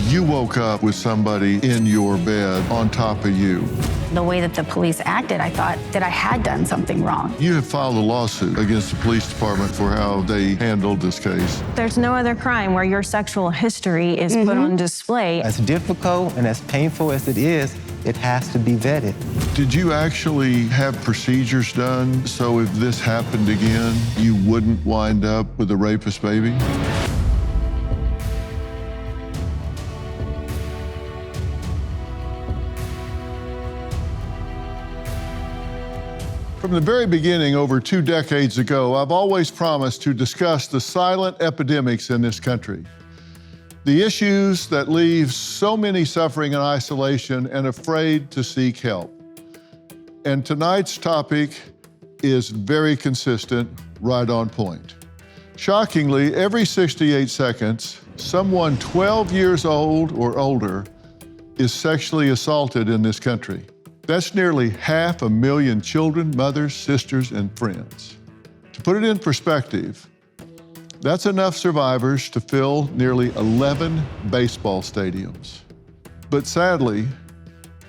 You woke up with somebody in your bed on top of you. The way that the police acted, I thought that I had done something wrong. You have filed a lawsuit against the police department for how they handled this case. There's no other crime where your sexual history is put on display. As difficult and as painful as it is, it has to be vetted. Did you actually have procedures done so if this happened again, you wouldn't wind up with a rapist baby? From the very beginning, over 2 decades ago, I've always promised to discuss the silent epidemics in this country. The issues that leave so many suffering in isolation and afraid to seek help. And tonight's topic is very consistent, right on point. Shockingly, every 68 seconds, someone 12 years old or older is sexually assaulted in this country. That's nearly 500,000 children, mothers, sisters, and friends. To put it in perspective, that's enough survivors to fill nearly 11 baseball stadiums. But sadly,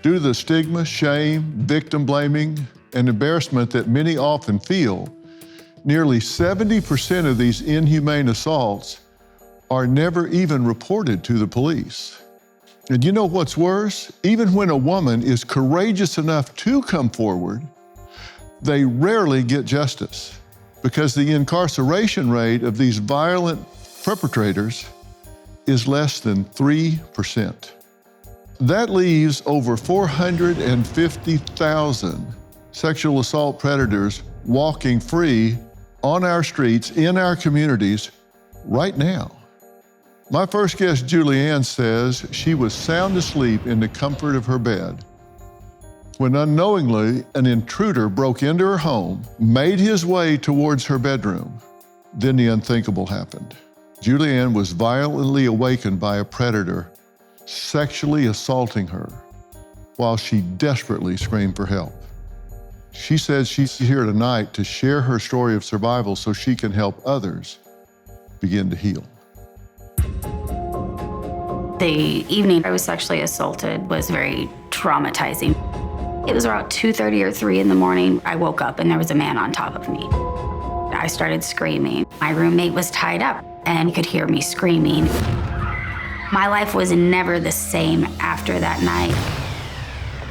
due to the stigma, shame, victim blaming, and embarrassment that many often feel, nearly 70% of these inhumane assaults are never even reported to the police. And you know what's worse? Even when a woman is courageous enough to come forward, they rarely get justice because the incarceration rate of these violent perpetrators is less than 3%. That leaves over 450,000 sexual assault predators walking free on our streets, in our communities, right now. My first guest, Julianne, says she was sound asleep in the comfort of her bed when unknowingly an intruder broke into her home, made his way towards her bedroom. Then the unthinkable happened. Julianne was violently awakened by a predator sexually assaulting her while she desperately screamed for help. She says she's here tonight to share her story of survival so she can help others begin to heal. The evening I was sexually assaulted was very traumatizing. It was around 2:30 or 3 in the morning. I woke up and there was a man on top of me. I started screaming. My roommate was tied up and could hear me screaming. My life was never the same after that night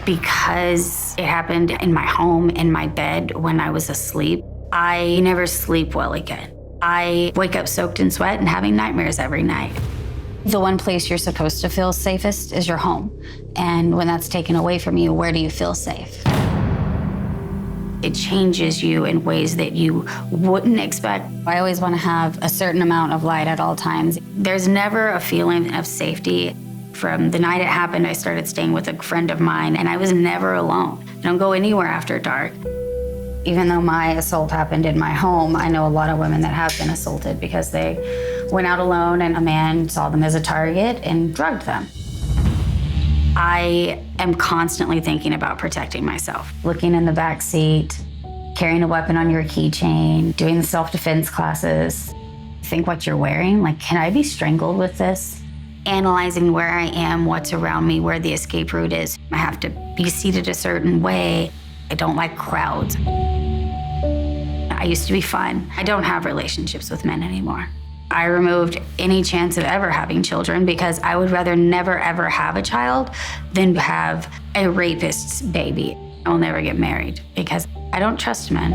because it happened in my home, in my bed when I was asleep. I never sleep well again. I wake up soaked in sweat and having nightmares every night. The one place you're supposed to feel safest is your home. And when that's taken away from you, where do you feel safe? It changes you in ways that you wouldn't expect. I always want to have a certain amount of light at all times. There's never a feeling of safety. From the night it happened, I started staying with a friend of mine, and I was never alone. I don't go anywhere after dark. Even though my assault happened in my home, I know a lot of women that have been assaulted because they went out alone and a man saw them as a target and drugged them. I am constantly thinking about protecting myself. Looking in the back seat, carrying a weapon on your keychain, doing the self-defense classes. Think what you're wearing, like, can I be strangled with this? Analyzing where I am, what's around me, where the escape route is. I have to be seated a certain way. I don't like crowds. I used to be fun. I don't have relationships with men anymore. I removed any chance of ever having children because I would rather never ever have a child than have a rapist's baby. I will never get married because I don't trust men.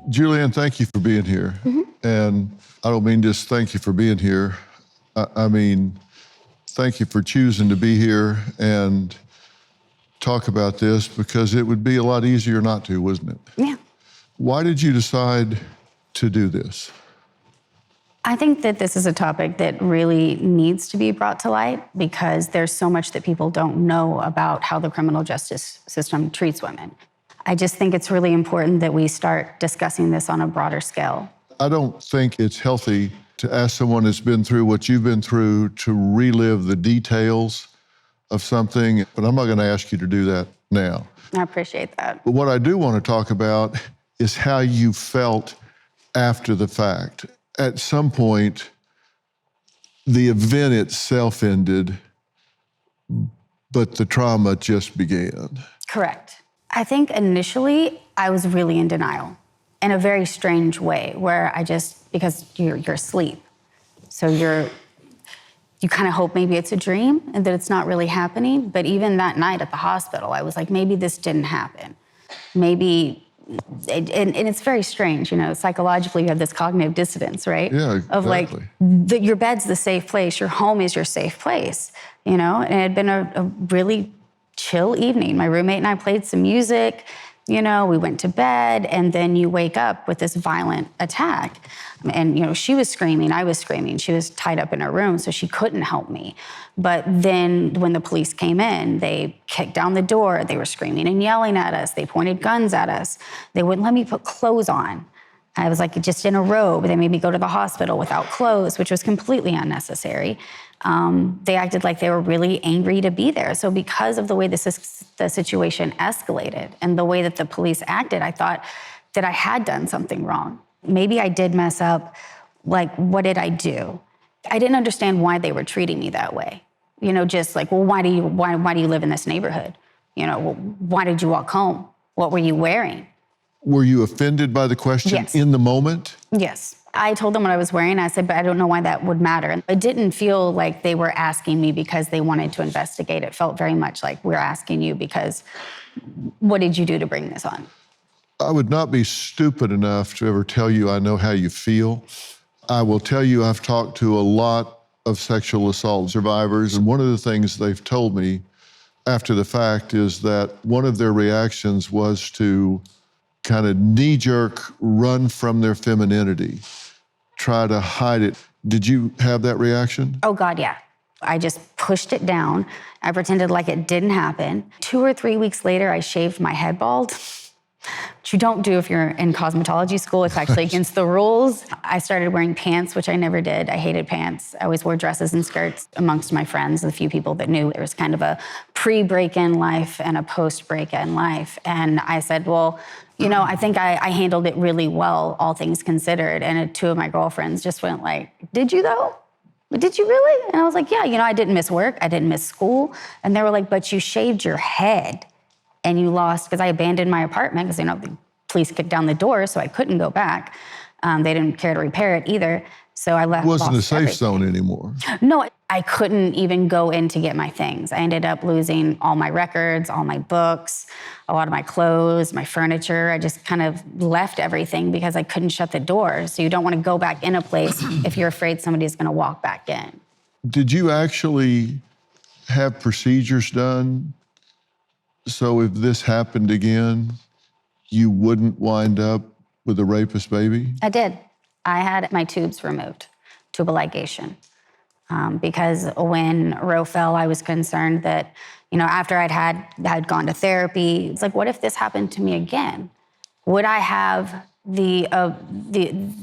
Julianne, thank you for being here. And I don't mean just thank you for being here. I mean, thank you for choosing to be here and talk about this because it would be a lot easier not to, wouldn't it? Yeah. Why did you decide to do this? I think that this is a topic that really needs to be brought to light because there's so much that people don't know about how the criminal justice system treats women. I just think it's really important that we start discussing this on a broader scale. I don't think it's healthy to ask someone that's been through what you've been through to relive the details of something, but I'm not going to ask you to do that now. I appreciate that. But what I do want to talk about is how you felt after the fact. At some point, the event itself ended, but the trauma just began. Correct. I think initially I was really in denial in a very strange way where because you're asleep. So you kind of hope maybe it's a dream and that it's not really happening. But even that night at the hospital, I was like, maybe this didn't happen. Maybe, and it's very strange, psychologically you have this cognitive dissonance, right? Yeah, exactly. Of like, your bed's the safe place, your home is your safe place, and it had been a really chill evening. My roommate and I played some music, we went to bed, and then you wake up with this violent attack. And, she was screaming, I was screaming. She was tied up in her room, so she couldn't help me. But then when the police came in, they kicked down the door. They were screaming and yelling at us. They pointed guns at us. They wouldn't let me put clothes on. I was like just in a robe. They made me go to the hospital without clothes, which was completely unnecessary. They acted like they were really angry to be there. So because of the way the situation escalated and the way that the police acted, I thought that I had done something wrong. Maybe I did mess up. Like, what did I do? I didn't understand why they were treating me that way. Just like, well, why do you live in this neighborhood? Well, why did you walk home? What were you wearing? Were you offended by the question Yes. in the moment? Yes. I told them what I was wearing. I said, but I don't know why that would matter. It didn't feel like they were asking me because they wanted to investigate. It felt very much like, we're asking you because what did you do to bring this on? I would not be stupid enough to ever tell you I know how you feel. I will tell you I've talked to a lot of sexual assault survivors, and one of the things they've told me after the fact is that one of their reactions was to kind of knee-jerk run from their femininity, try to hide it. Did you have that reaction? Oh, God, yeah. I just pushed it down. I pretended like it didn't happen. 2 or 3 weeks later, I shaved my head bald, which you don't do if you're in cosmetology school. It's actually against the rules. I started wearing pants, which I never did. I hated pants. I always wore dresses and skirts amongst my friends, the few people that knew. There was kind of a pre-break-in life and a post-break-in life. And I said, well, I think I handled it really well, all things considered. And 2 of my girlfriends just went like, did you though? Did you really? And I was like, yeah, I didn't miss work. I didn't miss school. And they were like, but you shaved your head and you lost, because I abandoned my apartment because, the police kicked down the door, so I couldn't go back. They didn't care to repair it either. So I left. It wasn't a lost safe everything. zone anymore. No, I couldn't even go in to get my things. I ended up losing all my records, all my books, a lot of my clothes, my furniture. I just kind of left everything because I couldn't shut the door. So you don't want to go back in a place if you're afraid somebody's going to walk back in. Did you actually have procedures done so if this happened again, you wouldn't wind up with a rapist baby? I did. I had my tubes removed, tubal ligation. Because when Roe fell, I was concerned that, after I'd gone to therapy, it's like, what if this happened to me again? Would I have the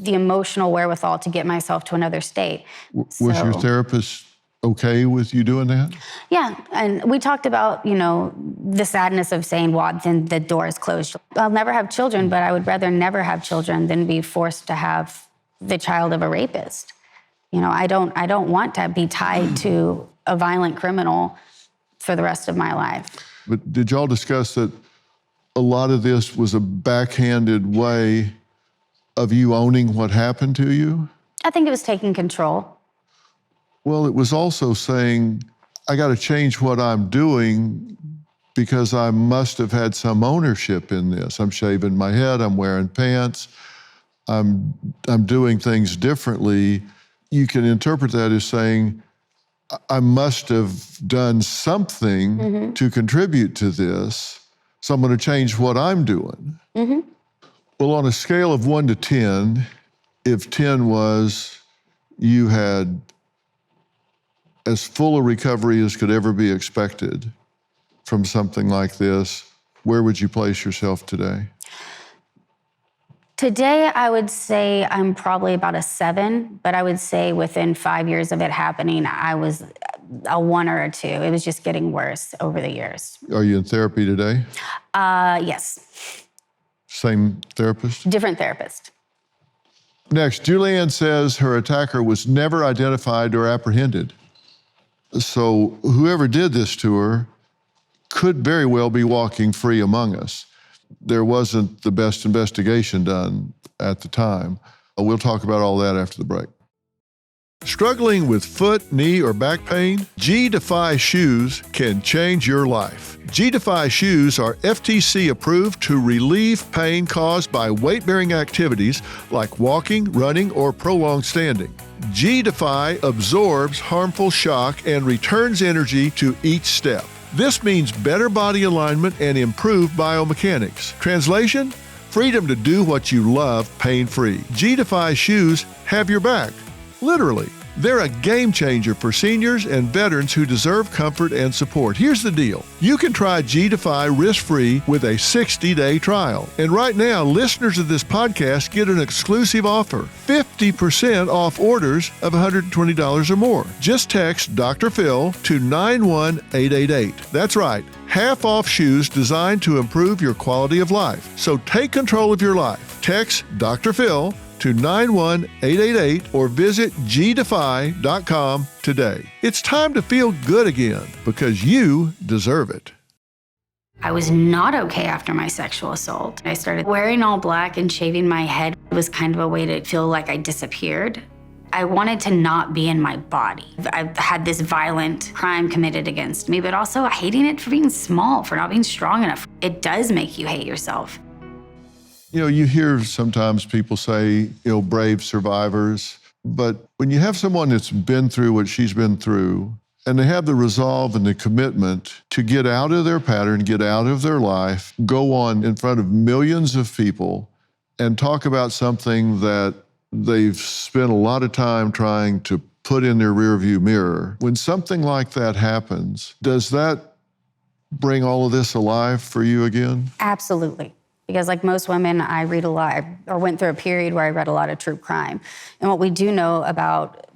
emotional wherewithal to get myself to another state? Was your therapist okay with you doing that? Yeah, and we talked about, the sadness of saying, well, then the door is closed. I'll never have children, but I would rather never have children than be forced to have the child of a rapist. I don't want to be tied to a violent criminal for the rest of my life. But did y'all discuss that a lot of this was a backhanded way of you owning what happened to you? I think it was taking control. Well, it was also saying, I got to change what I'm doing because I must have had some ownership in this. I'm shaving my head, I'm wearing pants, I'm doing things differently. You can interpret that as saying, I must have done something to contribute to this, so I'm going to change what I'm doing. Well, on a scale of 1 to 10, if 10 was you had as full a recovery as could ever be expected from something like this, where would you place yourself today? Today, I would say I'm probably about a 7, but I would say within 5 years of it happening, I was a 1 or a 2. It was just getting worse over the years. Are you in therapy today? Yes. Same therapist? Different therapist. Next, Julianne says her attacker was never identified or apprehended. So whoever did this to her could very well be walking free among us. There wasn't the best investigation done at the time. We'll talk about all that after the break. Struggling with foot, knee, or back pain? G-Defy shoes can change your life. G-Defy shoes are FTC approved to relieve pain caused by weight-bearing activities like walking, running, or prolonged standing. G-Defy absorbs harmful shock and returns energy to each step. This means better body alignment and improved biomechanics. Translation? Freedom to do what you love pain-free. G-Defy shoes have your back. Literally. They're a game changer for seniors and veterans who deserve comfort and support. Here's the deal. You can try G-Defy risk-free with a 60-day trial. And right now, listeners of this podcast get an exclusive offer, 50% off orders of $120 or more. Just text Dr. Phil to 91888. That's right, half off shoes designed to improve your quality of life. So take control of your life. Text Dr. Phil to 91888 or visit gdefy.com today. It's time to feel good again because you deserve it. I was not okay after my sexual assault. I started wearing all black and shaving my head. It was kind of a way to feel like I disappeared. I wanted to not be in my body. I've had this violent crime committed against me, but also hating it for being small, for not being strong enough. It does make you hate yourself. You know, you hear sometimes people say, brave survivors, but when you have someone that's been through what she's been through, and they have the resolve and the commitment to get out of their pattern, get out of their life, go on in front of millions of people and talk about something that they've spent a lot of time trying to put in their rearview mirror. When something like that happens, does that bring all of this alive for you again? Absolutely. Because like most women, I read a lot, or went through a period where I read a lot of true crime. And what we do know about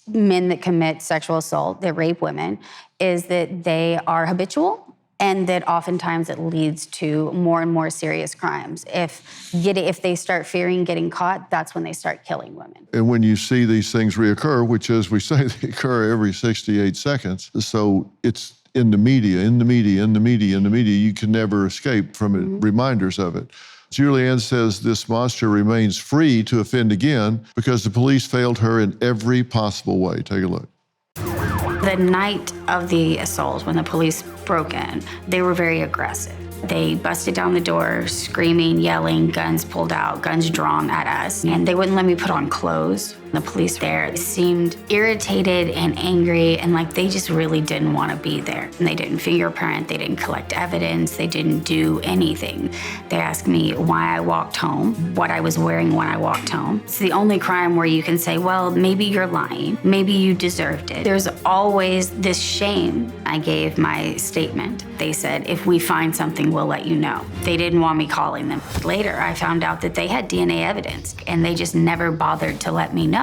men that commit sexual assault, that rape women, is that they are habitual and that oftentimes it leads to more and more serious crimes. If they start fearing getting caught, that's when they start killing women. And when you see these things reoccur, which as we say, they occur every 68 seconds, so it's in the media, you can never escape from it, reminders of it. Julianne says this monster remains free to offend again because the police failed her in every possible way. Take a look. The night of the assault, when the police broke in, they were very aggressive. They busted down the door, screaming, yelling, guns pulled out, guns drawn at us, and they wouldn't let me put on clothes. The police there seemed irritated and angry and like they just really didn't want to be there. And they didn't fingerprint, they didn't collect evidence, they didn't do anything. They asked me why I walked home, what I was wearing when I walked home. It's the only crime where you can say, well, maybe you're lying, maybe you deserved it. There's always this shame. I gave my statement. They said, if we find something, we'll let you know. They didn't want me calling them. Later, I found out that they had DNA evidence and they just never bothered to let me know.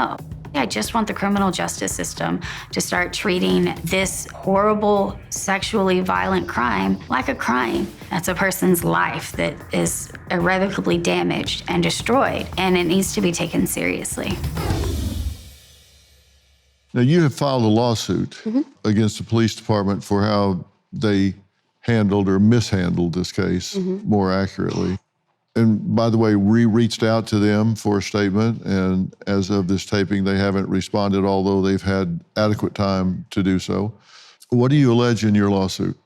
I just want the criminal justice system to start treating this horrible sexually violent crime like a crime. That's a person's life that is irrevocably damaged and destroyed, and it needs to be taken seriously. Now, you have filed a lawsuit against the police department for how they handled or mishandled this case more accurately. And by the way, we reached out to them for a statement, and as of this taping, they haven't responded, although they've had adequate time to do so. What do you allege in your lawsuit,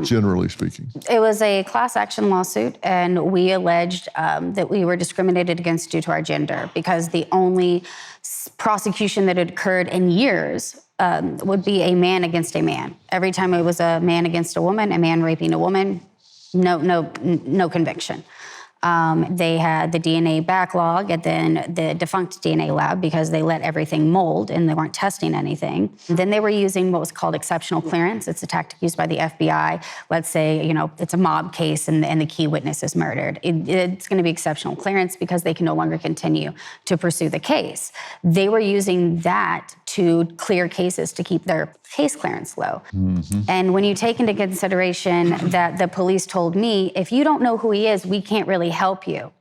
generally speaking? It was a class action lawsuit, and we alleged that we were discriminated against due to our gender, because the only prosecution that had occurred in years would be a man against a man. Every time it was a man against a woman, a man raping a woman, no conviction. They had the DNA backlog and then the defunct DNA lab because they let everything mold and they weren't testing anything. Then they were using what was called exceptional clearance. It's a tactic used by the FBI. Let's say, it's a mob case and the key witness is murdered. It's going to be exceptional clearance because they can no longer continue to pursue the case. They were using that to clear cases to keep their case clearance low. And when you take into consideration that the police told me, if you don't know who he is, we can't really help you.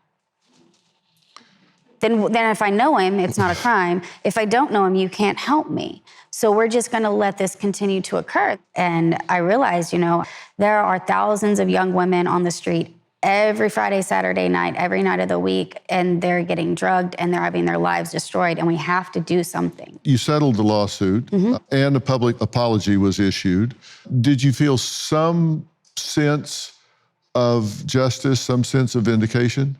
Then if I know him, it's not a crime. If I don't know him, you can't help me. So we're just going to let this continue to occur. And I realized, there are thousands of young women on the street every Friday, Saturday night, every night of the week, and they're getting drugged and they're having their lives destroyed, and we have to do something. You settled the lawsuit, and a public apology was issued. Did you feel some sense of justice, some sense of vindication?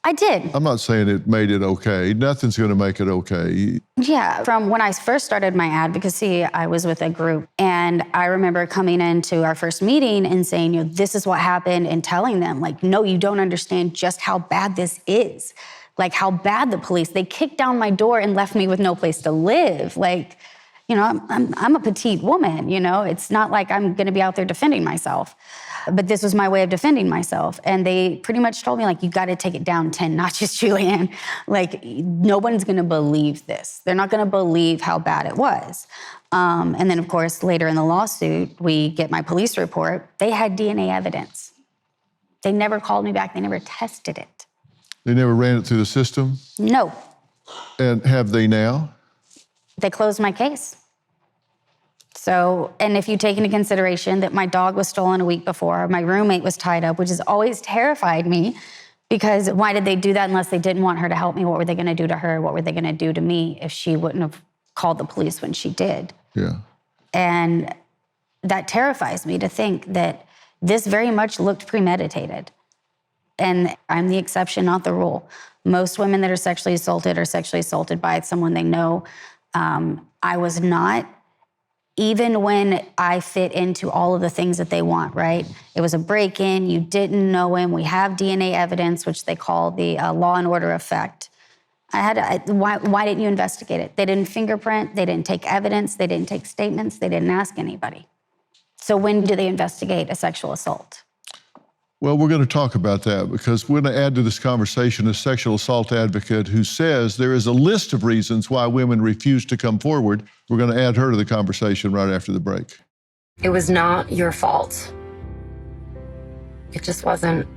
I did. I'm not saying it made it okay. Nothing's going to make it okay. Yeah, from when I first started my advocacy, I was with a group, and I remember coming into our first meeting and saying, this is what happened, and telling them, no, you don't understand just how bad this is. How bad the police, they kicked down my door and left me with no place to live. I'm a petite woman, it's not like I'm going to be out there defending myself. But this was my way of defending myself. And they pretty much told me, you got to take it down 10 notches, Julianne. No one's going to believe this. They're not going to believe how bad it was. And then, of course, later in the lawsuit, we get my police report. They had DNA evidence. They never called me back. They never tested it. They never ran it through the system? No. And have they now? They closed my case. So, and if you take into consideration that my dog was stolen a week before, my roommate was tied up, which has always terrified me, because why did they do that unless they didn't want her to help me? What were they going to do to her? What were they going to do to me if she wouldn't have called the police when she did? Yeah. And that terrifies me to think that this very much looked premeditated. And I'm the exception, not the rule. Most women that are sexually assaulted by someone they know. I was not. Even when I fit into all of the things that they want, right? It was a break-in, you didn't know him, we have DNA evidence, which they call the law and order effect. Why didn't you investigate it? They didn't fingerprint, they didn't take evidence, they didn't take statements, they didn't ask anybody. So when do they investigate a sexual assault? Well, we're going to talk about that because we're going to add to this conversation a sexual assault advocate who says there is a list of reasons why women refuse to come forward. We're going to add her to the conversation right after the break. It was not your fault. It just wasn't.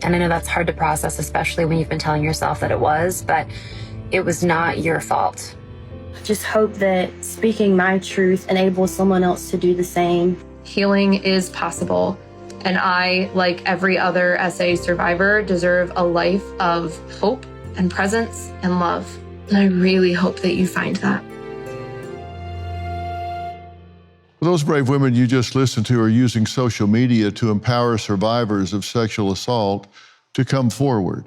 And I know that's hard to process, especially when you've been telling yourself that it was, but it was not your fault. I just hope that speaking my truth enables someone else to do the same. Healing is possible. And I, like every other SA survivor, deserve a life of hope and presence and love. And I really hope that you find that. Those brave women you just listened to are using social media to empower survivors of sexual assault to come forward.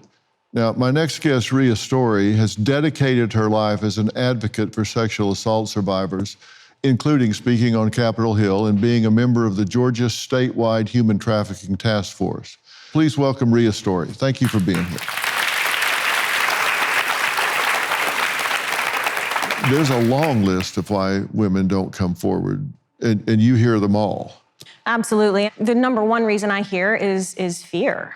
Now, my next guest, Ria Story, has dedicated her life as an advocate for sexual assault survivors, including speaking on Capitol Hill and being a member of the Georgia statewide Human Trafficking Task Force. Please welcome Ria Story. Thank you for being here. There's a long list of why women don't come forward, and you hear them all. Absolutely. The number one reason I hear is fear.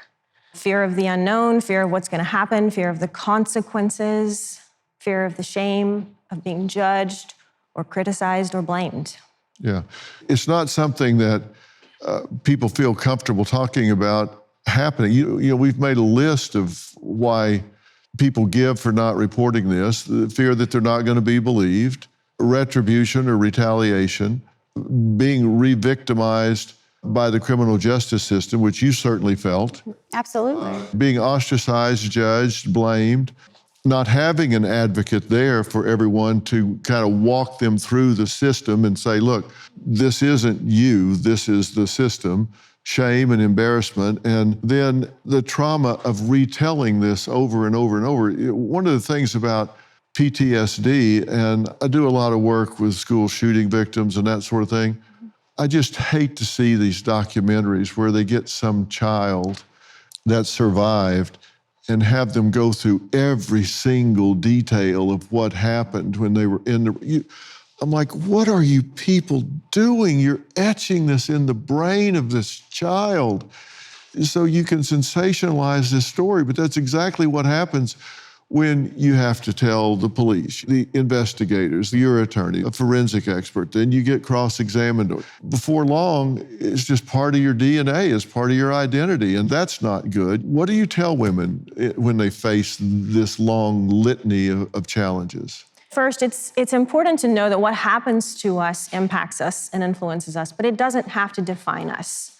Fear of the unknown, fear of what's going to happen, fear of the consequences, fear of the shame of being judged or criticized or blamed. Yeah. It's not something that people feel comfortable talking about happening. You know, we've made a list of why people give for not reporting this: the fear that they're not going to be believed, retribution or retaliation, being re-victimized by the criminal justice system, which you certainly felt. Absolutely. Being ostracized, judged, blamed, not having an advocate there for everyone to kind of walk them through the system and say, look, this isn't you, this is the system. Shame and embarrassment, and then the trauma of retelling this over and over and over. One of the things about PTSD, and I do a lot of work with school shooting victims and that sort of thing, I just hate to see these documentaries where they get some child that survived and have them go through every single detail of what happened when they were in the... I'm like, what are you people doing? You're etching this in the brain of this child so you can sensationalize this story. But that's exactly what happens when you have to tell the police, the investigators, your attorney, a forensic expert, then you get cross-examined. Before long, it's just part of your DNA, it's part of your identity, and that's not good. What do you tell women when they face this long litany of challenges? First, it's important to know that what happens to us impacts us and influences us, but it doesn't have to define us.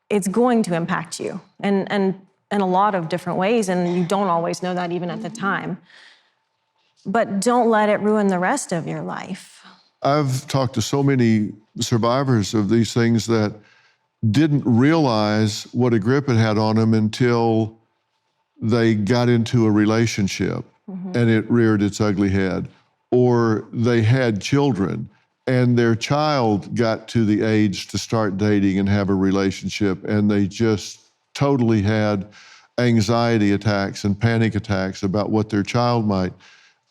It's going to impact you, and in a lot of different ways, and you don't always know that even at the time. But don't let it ruin the rest of your life. I've talked to so many survivors of these things that didn't realize what a grip it had on them until they got into a relationship and it reared its ugly head, or they had children and their child got to the age to start dating and have a relationship, and they just totally had anxiety attacks and panic attacks about what their child might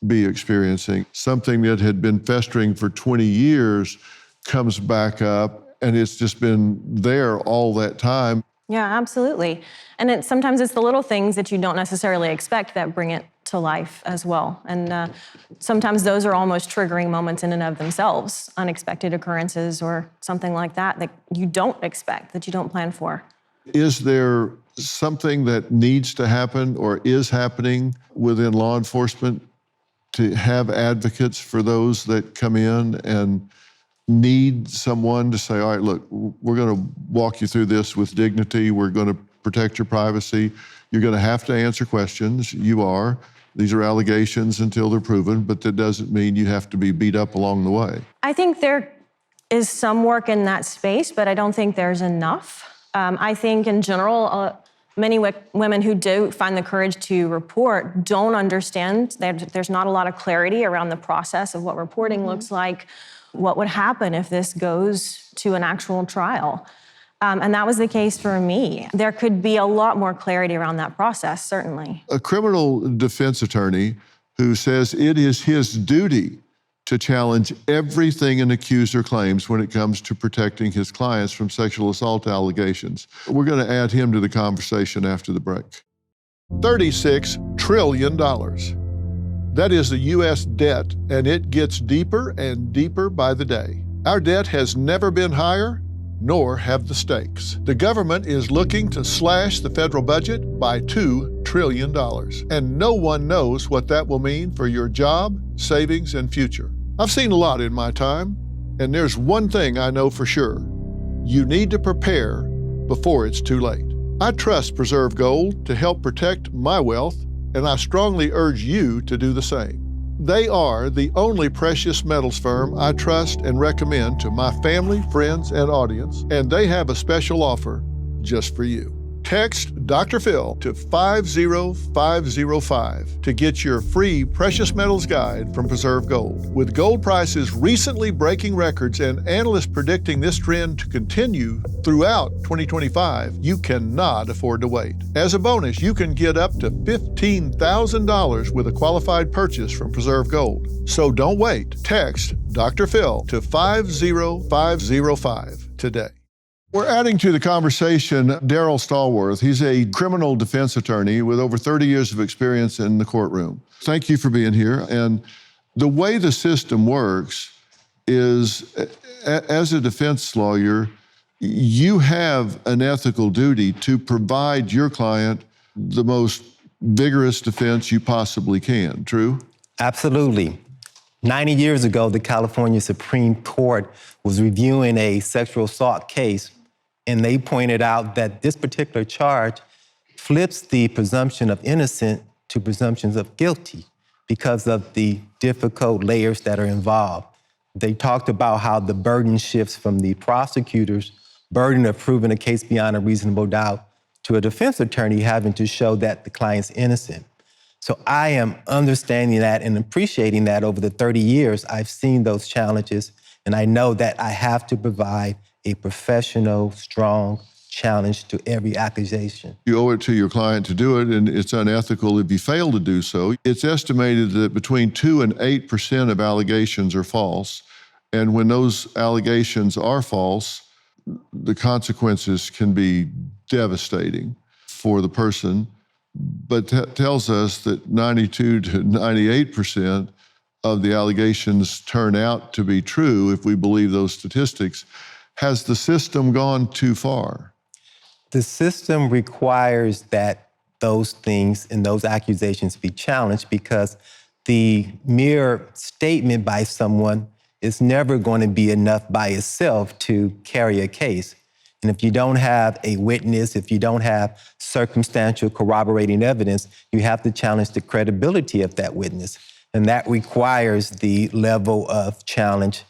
be experiencing. Something that had been festering for 20 years comes back up, and it's just been there all that time. Yeah, absolutely. And sometimes it's the little things that you don't necessarily expect that bring it to life as well. And sometimes those are almost triggering moments in and of themselves, unexpected occurrences or something like that you don't expect, that you don't plan for. Is there something that needs to happen or is happening within law enforcement to have advocates for those that come in and need someone to say, all right, look, we're going to walk you through this with dignity. We're going to protect your privacy. You're going to have to answer questions. You are. These are allegations until they're proven, but that doesn't mean you have to be beat up along the way. I think there is some work in that space, but I don't think there's enough. I think in general, many women who do find the courage to report don't understand that there's not a lot of clarity around the process of what reporting looks like, what would happen if this goes to an actual trial. And that was the case for me. There could be a lot more clarity around that process, certainly. A criminal defense attorney who says it is his duty to challenge everything an accuser claims when it comes to protecting his clients from sexual assault allegations. We're going to add him to the conversation after the break. $36 trillion. That is the U.S. debt, and it gets deeper and deeper by the day. Our debt has never been higher, nor have the stakes. The government is looking to slash the federal budget by $2 trillion, and no one knows what that will mean for your job, savings, and future. I've seen a lot in my time, and there's one thing I know for sure. You need to prepare before it's too late. I trust Preserve Gold to help protect my wealth, and I strongly urge you to do the same. They are the only precious metals firm I trust and recommend to my family, friends, and audience, and they have a special offer just for you. Text Dr. Phil to 50505 to get your free precious metals guide from Preserve Gold. With gold prices recently breaking records and analysts predicting this trend to continue throughout 2025, you cannot afford to wait. As a bonus, you can get up to $15,000 with a qualified purchase from Preserve Gold. So don't wait. Text Dr. Phil to 50505 today. We're adding to the conversation Darryl Stallworth. He's a criminal defense attorney with over 30 years of experience in the courtroom. Thank you for being here. And the way the system works is, as a defense lawyer, you have an ethical duty to provide your client the most vigorous defense you possibly can. True? Absolutely. 90 years ago, the California Supreme Court was reviewing a sexual assault case, and they pointed out that this particular charge flips the presumption of innocent to presumptions of guilty because of the difficult layers that are involved. They talked about how the burden shifts from the prosecutor's burden of proving a case beyond a reasonable doubt to a defense attorney having to show that the client's innocent. So I am understanding that and appreciating that over the 30 years I've seen those challenges, and I know that I have to provide a professional, strong challenge to every accusation. You owe it to your client to do it, and it's unethical if you fail to do so. It's estimated that between 2% and 8% of allegations are false, and when those allegations are false, the consequences can be devastating for the person but tells us that 92 to 98% of the allegations turn out to be true if we believe those statistics. Has the system gone too far? The system requires that those things and those accusations be challenged because the mere statement by someone is never going to be enough by itself to carry a case. And if you don't have a witness, if you don't have circumstantial corroborating evidence, you have to challenge the credibility of that witness. And that requires the level of challenge,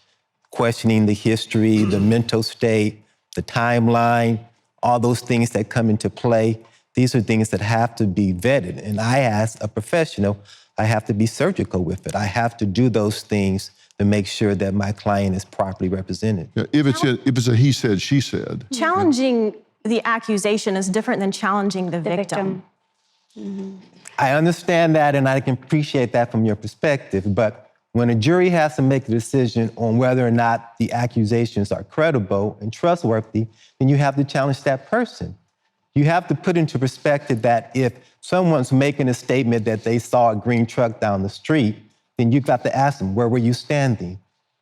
questioning the history, the mental state, the timeline, all those things that come into play. These are things that have to be vetted. And I, as a professional, I have to be surgical with it. I have to do those things to make sure that my client is properly represented. Yeah, if it's a he said, she said. Challenging the accusation is different than challenging the victim. I understand that, and I can appreciate that from your perspective, but when a jury has to make a decision on whether or not the accusations are credible and trustworthy, then you have to challenge that person. You have to put into perspective that if someone's making a statement that they saw a green truck down the street, then you've got to ask them, where were you standing?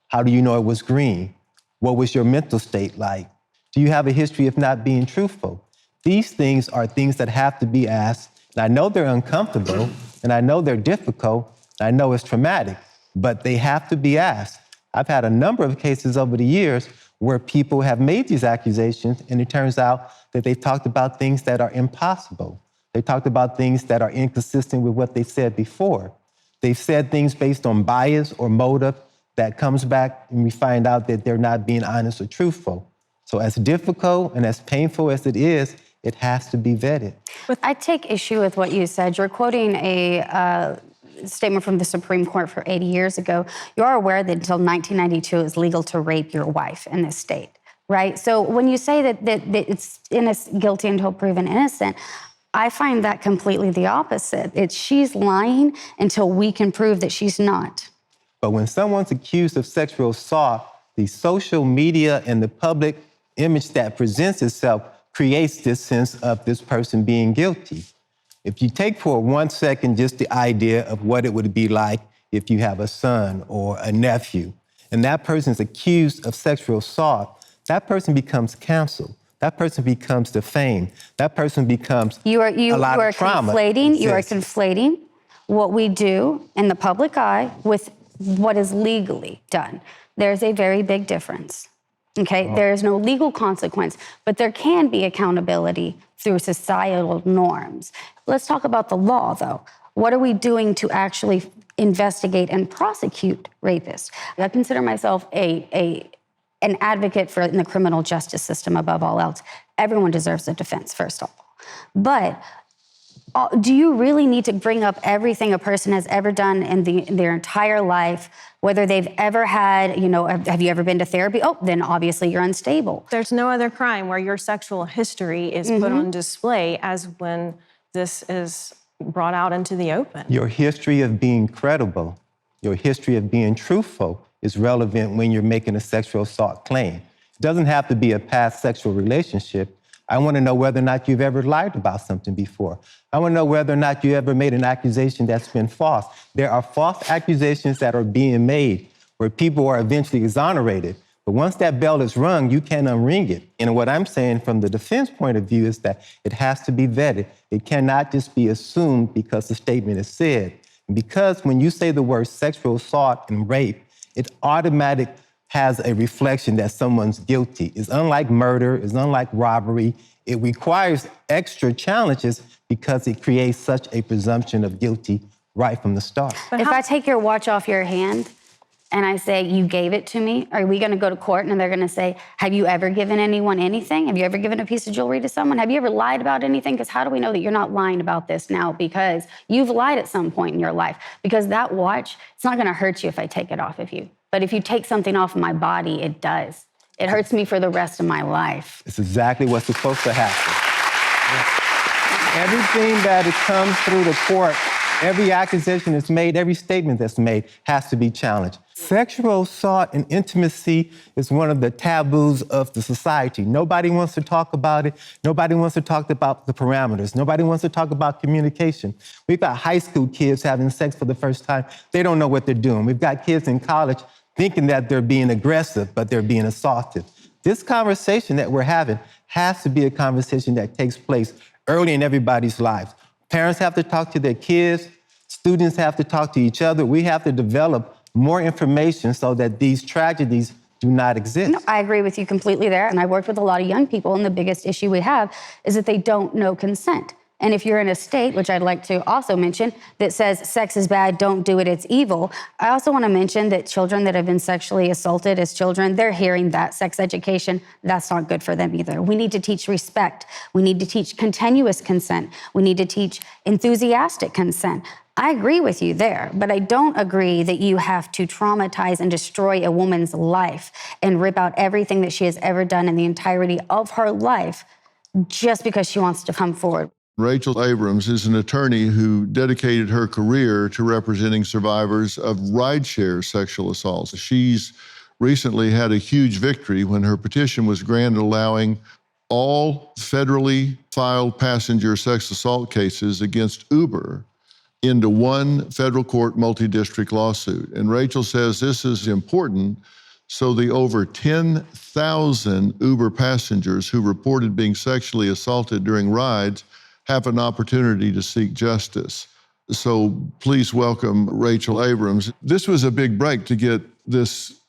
How do you know it was green? What was your mental state like? Do you have a history of not being truthful? These things are things that have to be asked, and I know they're uncomfortable, and I know they're difficult, and I know it's traumatic, but they have to be asked. I've had a number of cases over the years where people have made these accusations, and it turns out that they've talked about things that are impossible. They talked about things that are inconsistent with what they said before. They've said things based on bias or motive that comes back, and we find out that they're not being honest or truthful. So as difficult and as painful as it is, it has to be vetted. I take issue with what you said. You're quoting a statement from the Supreme Court for 80 years ago. You are aware that until 1992, it was legal to rape your wife in this state, right? So when you say that it's guilty until proven innocent, I find that completely the opposite. She's lying until we can prove that she's not. But when someone's accused of sexual assault, the social media and the public image that presents itself creates this sense of this person being guilty. If you take for 1 second just the idea of what it would be like if you have a son or a nephew, and that person is accused of sexual assault, that person becomes canceled. That person becomes defamed. That person becomes a lot of trauma. You are conflating what we do in the public eye with what is legally done. There's a very big difference. Okay, there is no legal consequence, but there can be accountability through societal norms. Let's talk about the law, though. What are we doing to actually investigate and prosecute rapists? I consider myself an advocate for in the criminal justice system above all else. Everyone deserves a defense, first of all. But do you really need to bring up everything a person has ever done in their entire life, whether they've ever had, have you ever been to therapy? Oh, then obviously you're unstable. There's no other crime where your sexual history is put on display as when this is brought out into the open. Your history of being credible, your history of being truthful is relevant when you're making a sexual assault claim. It doesn't have to be a past sexual relationship. I want to know whether or not you've ever lied about something before. I want to know whether or not you ever made an accusation that's been false. There are false accusations that are being made where people are eventually exonerated. But once that bell is rung, you can't unring it. And what I'm saying from the defense point of view is that it has to be vetted. It cannot just be assumed because the statement is said. Because when you say the word sexual assault and rape, it automatically has a reflection that someone's guilty. It's unlike murder, it's unlike robbery. It requires extra challenges because it creates such a presumption of guilty right from the start. But if I take your watch off your hand and I say, you gave it to me, are we gonna go to court and they're gonna say, have you ever given anyone anything? Have you ever given a piece of jewelry to someone? Have you ever lied about anything? Because how do we know that you're not lying about this now? Because you've lied at some point in your life. Because that watch, it's not gonna hurt you if I take it off of you. But if you take something off of my body, it does. It hurts me for the rest of my life. It's exactly what's supposed to happen. Everything that comes through the court, every accusation that's made, every statement that's made has to be challenged. Sexual assault and intimacy is one of the taboos of the society. Nobody wants to talk about it. Nobody wants to talk about the parameters. Nobody wants to talk about communication. We've got high school kids having sex for the first time. They don't know what they're doing. We've got kids in college thinking that they're being aggressive, but they're being assaulted. This conversation that we're having has to be a conversation that takes place early in everybody's lives. Parents have to talk to their kids. Students have to talk to each other. We have to develop more information so that these tragedies do not exist. No, I agree with you completely there. And I worked with a lot of young people, and the biggest issue we have is that they don't know consent. And if you're in a state, which I'd like to also mention, that says sex is bad, don't do it, it's evil, I also want to mention that children that have been sexually assaulted as children, they're hearing that sex education. That's not good for them either. We need to teach respect. We need to teach continuous consent. We need to teach enthusiastic consent. I agree with you there, but I don't agree that you have to traumatize and destroy a woman's life and rip out everything that she has ever done in the entirety of her life just because she wants to come forward. Rachel Abrams is an attorney who dedicated her career to representing survivors of rideshare sexual assaults. She's recently had a huge victory when her petition was granted, allowing all federally filed passenger sex assault cases against Uber into one federal court multi-district lawsuit. And Rachel says this is important so the over 10,000 Uber passengers who reported being sexually assaulted during rides have an opportunity to seek justice. So please welcome Rachel Abrams. This was a big break to get this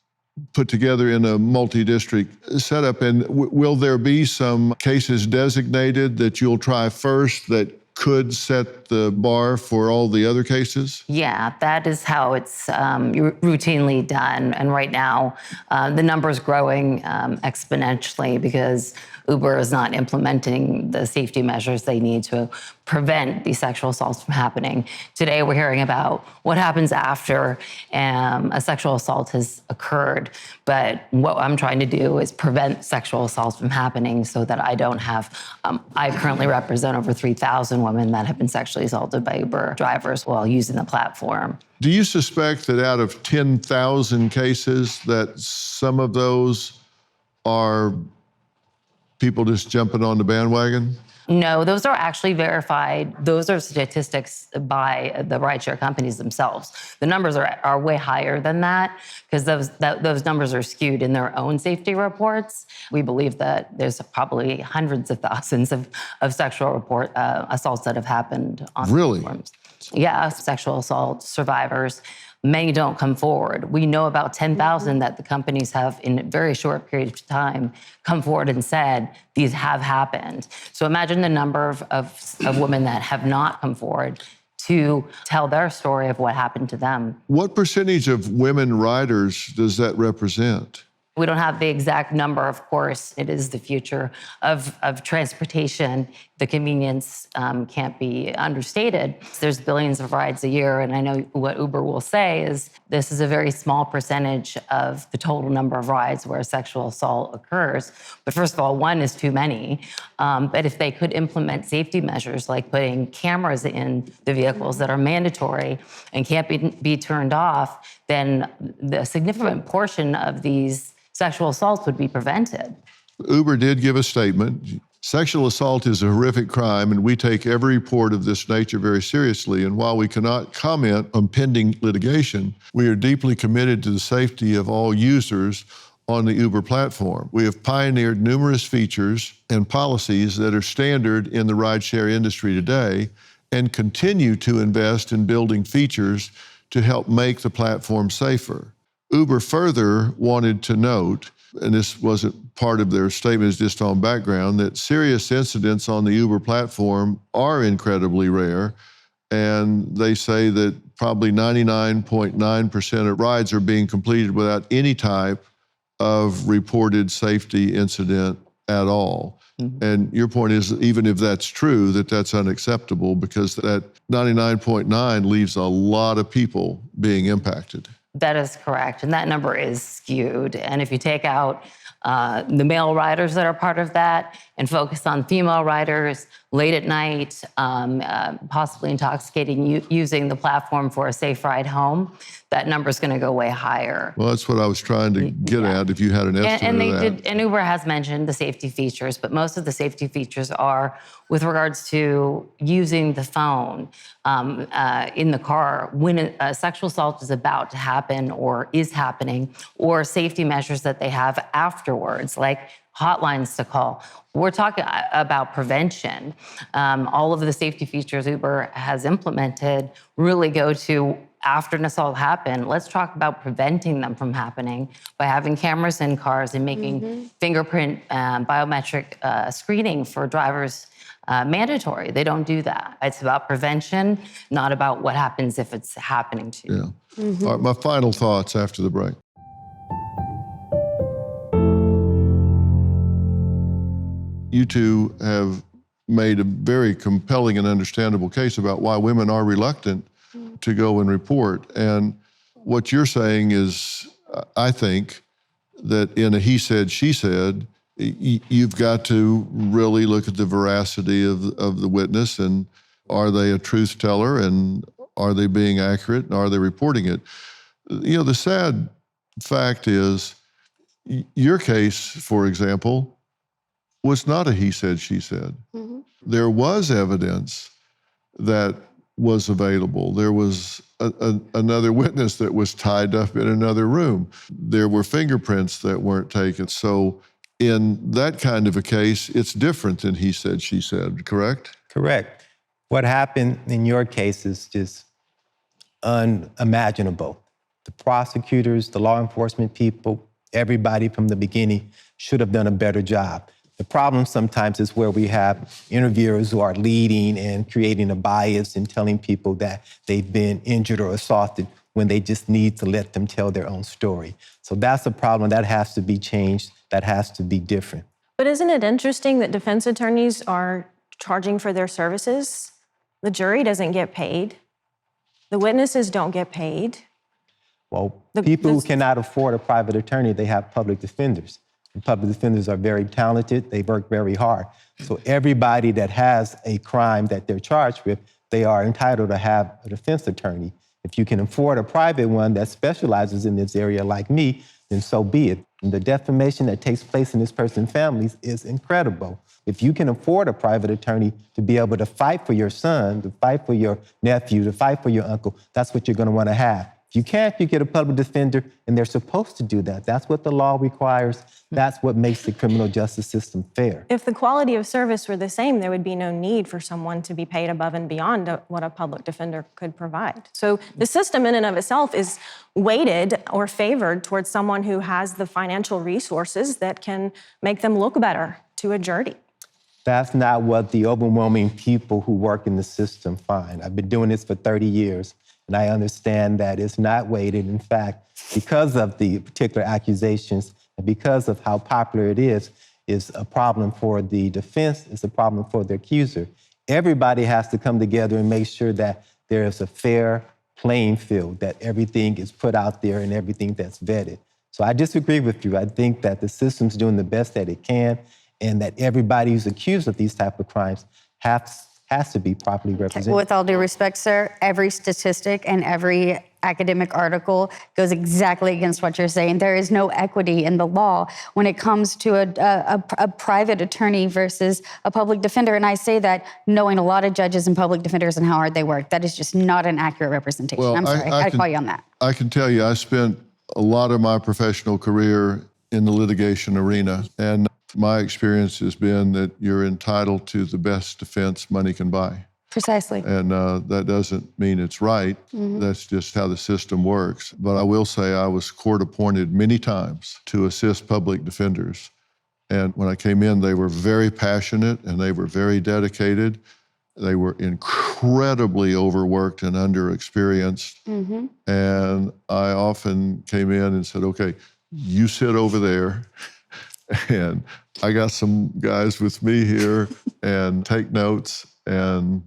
put together in a multi-district setup. And will there be some cases designated that you'll try first that could set the bar for all the other cases? Yeah, that is how it's routinely done. And right now, the number is growing exponentially because Uber is not implementing the safety measures they need to prevent these sexual assaults from happening. Today, we're hearing about what happens after a sexual assault has occurred. But what I'm trying to do is prevent sexual assaults from happening so that I don't have, I currently represent over 3,000 women that have been sexually assaulted by Uber drivers while using the platform. Do you suspect that out of 10,000 cases that some of those are people just jumping on the bandwagon? No, those are actually verified. Those are statistics by the rideshare companies themselves. The numbers are way higher than that because those numbers are skewed in their own safety reports. We believe that there's probably hundreds of thousands of sexual assaults that have happened on platforms. Yeah, sexual assault survivors. Many don't come forward. We know about 10,000 that the companies have, in a very short period of time, come forward and said, these have happened. So imagine the number of women that have not come forward to tell their story of what happened to them. What percentage of women riders does that represent? We don't have the exact number, of course. It is the future of transportation. The convenience can't be understated. There's billions of rides a year, and I know what Uber will say is this is a very small percentage of the total number of rides where sexual assault occurs. But first of all, one is too many. But if they could implement safety measures like putting cameras in the vehicles that are mandatory and can't be turned off, then the significant portion of these sexual assaults would be prevented. Uber did give a statement. Sexual assault is a horrific crime, and we take every report of this nature very seriously. And while we cannot comment on pending litigation, we are deeply committed to the safety of all users on the Uber platform. We have pioneered numerous features and policies that are standard in the rideshare industry today and continue to invest in building features to help make the platform safer. Uber further wanted to note, and this wasn't part of their statement, it's just on background, that serious incidents on the Uber platform are incredibly rare. And they say that probably 99.9% of rides are being completed without any type of reported safety incident at all. Mm-hmm. And your point is, even if that's true, that's unacceptable because that 99.9 leaves a lot of people being impacted. That is correct, and that number is skewed. And if you take out the male riders that are part of that and focus on female riders, late at night, possibly intoxicating, using the platform for a safe ride home, that number is going to go way higher. Well, that's what I was trying to get at, if you had an estimate of that. And Uber has mentioned the safety features, but most of the safety features are with regards to using the phone in the car when a sexual assault is about to happen or is happening, or safety measures that they have afterwards, like hotlines to call. We're talking about prevention. All of the safety features Uber has implemented really go to after an assault happened. Let's talk about preventing them from happening by having cameras in cars and making fingerprint biometric screening for drivers mandatory. They don't do that. It's about prevention, not about what happens if it's happening to you. Yeah. All right, my final thoughts after the break. You two have made a very compelling and understandable case about why women are reluctant to go and report. And what you're saying is, I think, that in a he said, she said, you've got to really look at the veracity of the witness, and are they a truth teller, and are they being accurate, and are they reporting it? You know, the sad fact is, your case, for example, was not a he said, she said. There was evidence that was available. There was another witness that was tied up in another room. There were fingerprints that weren't taken. So in that kind of a case, it's different than he said, she said, correct? Correct. What happened in your case is just unimaginable. The prosecutors, the law enforcement people, everybody from the beginning should have done a better job. The problem sometimes is where we have interviewers who are leading and creating a bias and telling people that they've been injured or assaulted when they just need to let them tell their own story. So that's a problem that has to be changed, that has to be different. But isn't it interesting that defense attorneys are charging for their services? The jury doesn't get paid. The witnesses don't get paid. Well, people who cannot afford a private attorney, they have public defenders. And public defenders are very talented, they work very hard. So everybody that has a crime that they're charged with, they are entitled to have a defense attorney. If you can afford a private one that specializes in this area like me, then so be it. And the defamation that takes place in this person's families is incredible. If you can afford a private attorney to be able to fight for your son, to fight for your nephew, to fight for your uncle, that's what you're going to want to have. If you can't, you get a public defender, and they're supposed to do that. That's what the law requires. That's what makes the criminal justice system fair. If the quality of service were the same, there would be no need for someone to be paid above and beyond what a public defender could provide. So the system in and of itself is weighted or favored towards someone who has the financial resources that can make them look better to a jury. That's not what the overwhelming people who work in the system find. I've been doing this for 30 years. And I understand that it's not weighted. In fact, because of the particular accusations and because of how popular it is a problem for the defense, it's a problem for the accuser. Everybody has to come together and make sure that there is a fair playing field, that everything is put out there and everything that's vetted. So I disagree with you. I think that the system's doing the best that it can, and that everybody who's accused of these type of crimes has to be properly represented. With all due respect, sir, every statistic and every academic article goes exactly against what you're saying. There is no equity in the law when it comes to a private attorney versus a public defender. And I say that knowing a lot of judges and public defenders and how hard they work. That is just not an accurate representation. Well, I'm sorry, I'd call you on that. I can tell you, I spent a lot of my professional career in the litigation arena, and my experience has been that you're entitled to the best defense money can buy. Precisely. And that doesn't mean it's right. That's just how the system works. But I will say I was court appointed many times to assist public defenders. And when I came in, they were very passionate and they were very dedicated. They were incredibly overworked and underexperienced. And I often came in and said, okay, you sit over there, and I got some guys with me here, and take notes, and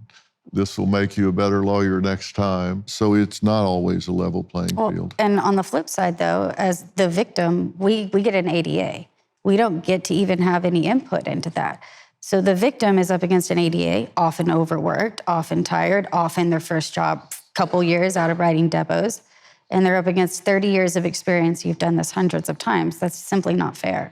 this will make you a better lawyer next time. So it's not always a level playing field. And on the flip side, though, as the victim, we get an ADA. We don't get to even have any input into that. So the victim is up against an ADA, often overworked, often tired, often their first job, couple years out of riding depots, and they're up against 30 years of experience. You've done this hundreds of times. That's simply not fair.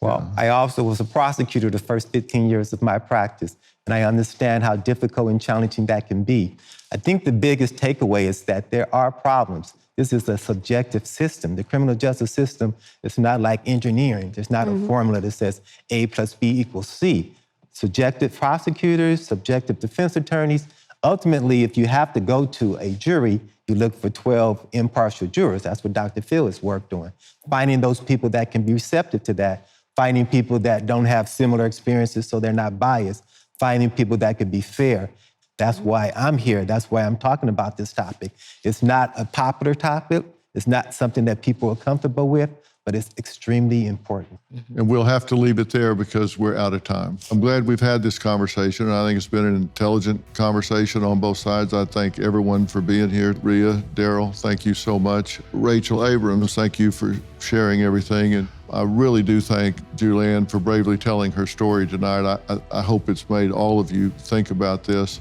Well, I also was a prosecutor the first 15 years of my practice, and I understand how difficult and challenging that can be. I think the biggest takeaway is that there are problems. This is a subjective system. The criminal justice system is not like engineering. There's not a formula that says A plus B equals C. Subjective prosecutors, subjective defense attorneys. Ultimately, if you have to go to a jury, you look for 12 impartial jurors. That's what Dr. Phil has worked on. Finding those people that can be receptive to that, finding people that don't have similar experiences so they're not biased, finding people that could be fair. That's why I'm here. That's why I'm talking about this topic. It's not a popular topic. It's not something that people are comfortable with, but it's extremely important. And we'll have to leave it there because we're out of time. I'm glad we've had this conversation, and I think it's been an intelligent conversation on both sides. I thank everyone for being here. Ria, Darryl, thank you so much. Rachel Abrams, thank you for sharing everything. And I really do thank Julianne for bravely telling her story tonight. I hope it's made all of you think about this.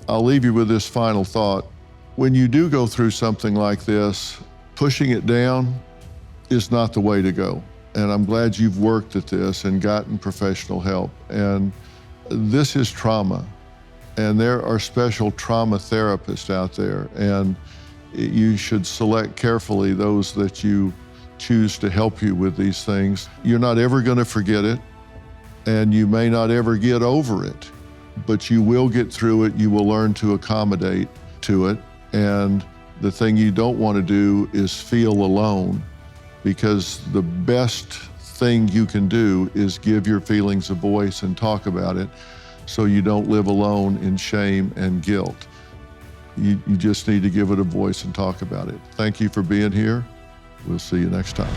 I'll leave you with this final thought. When you do go through something like this, pushing it down is not the way to go. And I'm glad you've worked at this and gotten professional help. And this is trauma. And there are special trauma therapists out there. And you should select carefully those that you choose to help you with these things. You're not ever going to forget it, and you may not ever get over it, but you will get through it. You will learn to accommodate to it. And the thing you don't want to do is feel alone, because the best thing you can do is give your feelings a voice and talk about it so you don't live alone in shame and guilt. You just need to give it a voice and talk about it. Thank you for being here. We'll see you next time.